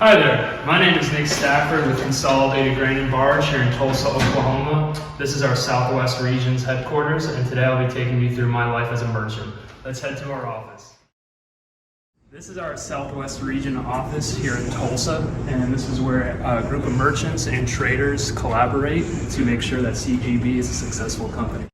Hi there, my name is Nick Stafford with Consolidated Grain and Barge here in Tulsa, Oklahoma. This is our Southwest Region's headquarters, and today I'll be taking you through my life as a merchant. Let's head to our office. This is our Southwest Region office here in Tulsa, and this is where a group of merchants and traders collaborate to make sure that CGB is a successful company.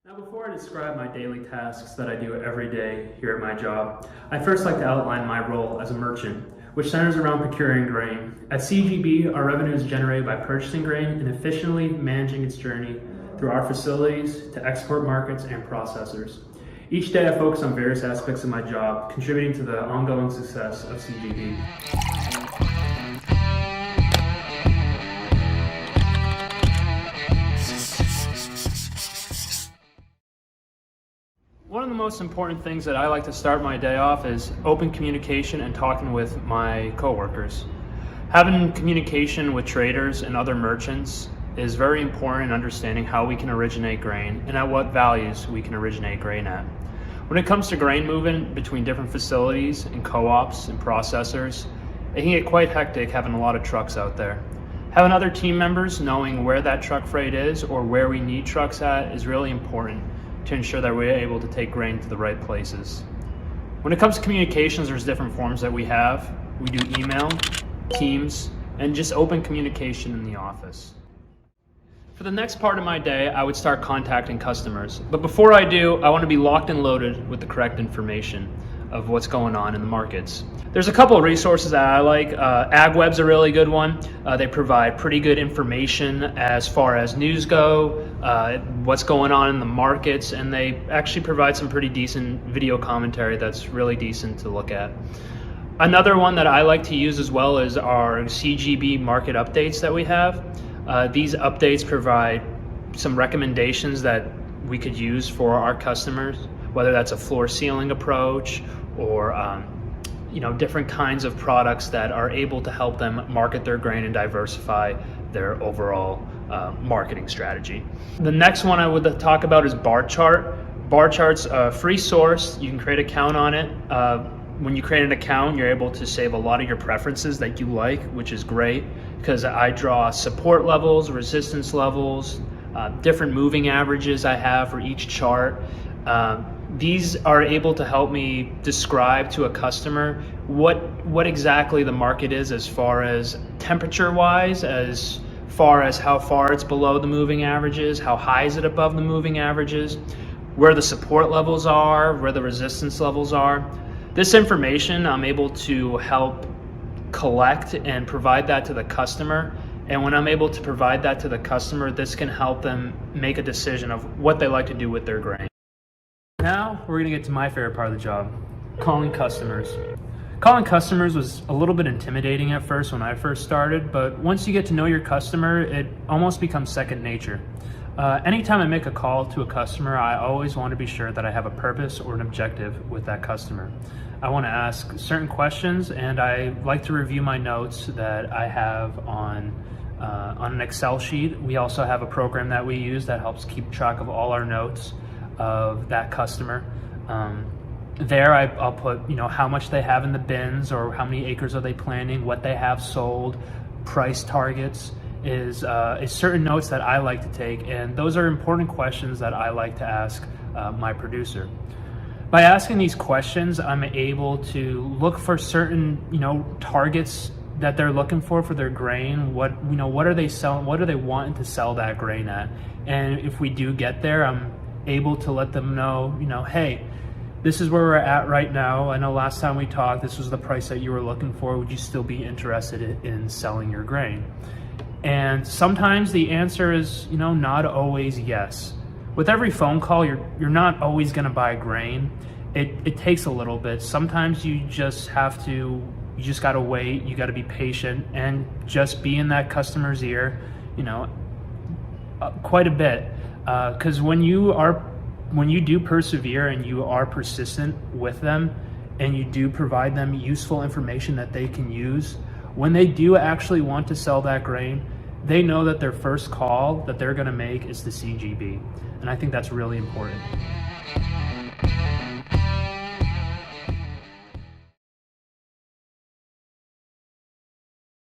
Now, before I describe my daily tasks that I do every day here at my job, I'd first like to outline my role as a merchant, which centers around procuring grain. At CGB, our revenue is generated by purchasing grain and efficiently managing its journey through our facilities to export markets and processors. Each day I focus on various aspects of my job, contributing to the ongoing success of CGB. One of the most important things that I like to start my day off is open communication and talking with my coworkers. Having communication with traders and other merchants is very important in understanding how we can originate grain and at what values we can originate grain at. When it comes to grain movement between different facilities and co-ops and processors, it can get quite hectic having a lot of trucks out there. Having other team members knowing where that truck freight is or where we need trucks at is really important to ensure that we're able to take grain to the right places. When it comes to communications, there's different forms that we have. We do email, Teams, and just open communication in the office. For the next part of my day, I would start contacting customers. But before I do, I want to be locked and loaded with the correct information of what's going on in the markets. There's a couple of resources that I like. AgWeb's a really good one. They provide pretty good information as far as news go, what's going on in the markets, and they actually provide some pretty decent video commentary that's really decent to look at. Another one that I like to use as well is our CGB market updates that we have. These updates provide some recommendations that we could use for our customers, whether that's a floor ceiling approach or different kinds of products that are able to help them market their grain and diversify their overall marketing strategy. The next one I would talk about is Bar Chart. Bar Chart's a free source. You can create an account on it. When you create an account, you're able to save a lot of your preferences that you like, which is great because I draw support levels, resistance levels, different moving averages I have for each chart. These are able to help me describe to a customer what exactly the market is as far as temperature-wise, as far as how far it's below the moving averages, how high is it above the moving averages, where the support levels are, where the resistance levels are. This information I'm able to help collect and provide that to the customer. And when I'm able to provide that to the customer, this can help them make a decision of what they like to do with their grain. Now we're gonna get to my favorite part of the job, calling customers. Calling customers was a little bit intimidating at first when I first started, but once you get to know your customer, it almost becomes second nature. Anytime I make a call to a customer, I always want to be sure that I have a purpose or an objective with that customer. I want to ask certain questions, and I like to review my notes that I have on an Excel sheet. We also have a program that we use that helps keep track of all our notes of that customer. There I'll put how much they have in the bins or how many acres are they planting, what they have sold, price targets is certain notes that I like to take, and those are important questions that I like to ask my producer. By asking these questions, I'm able to look for certain targets that they're looking for their grain. What are they selling? What are they wanting to sell that grain at? And if we do get there, I'm able to let them know, hey, this is where we're at right now. I know last time we talked, this was the price that you were looking for. Would you still be interested in selling your grain? And sometimes the answer is, not always yes. With every phone call, you're not always going to buy grain. It takes a little bit. Sometimes you just got to wait. You got to be patient and just be in that customer's ear, quite a bit. Because when you do persevere and you are persistent with them and you do provide them useful information that they can use, when they do actually want to sell that grain, they know that their first call that they're going to make is to CGB. And I think that's really important.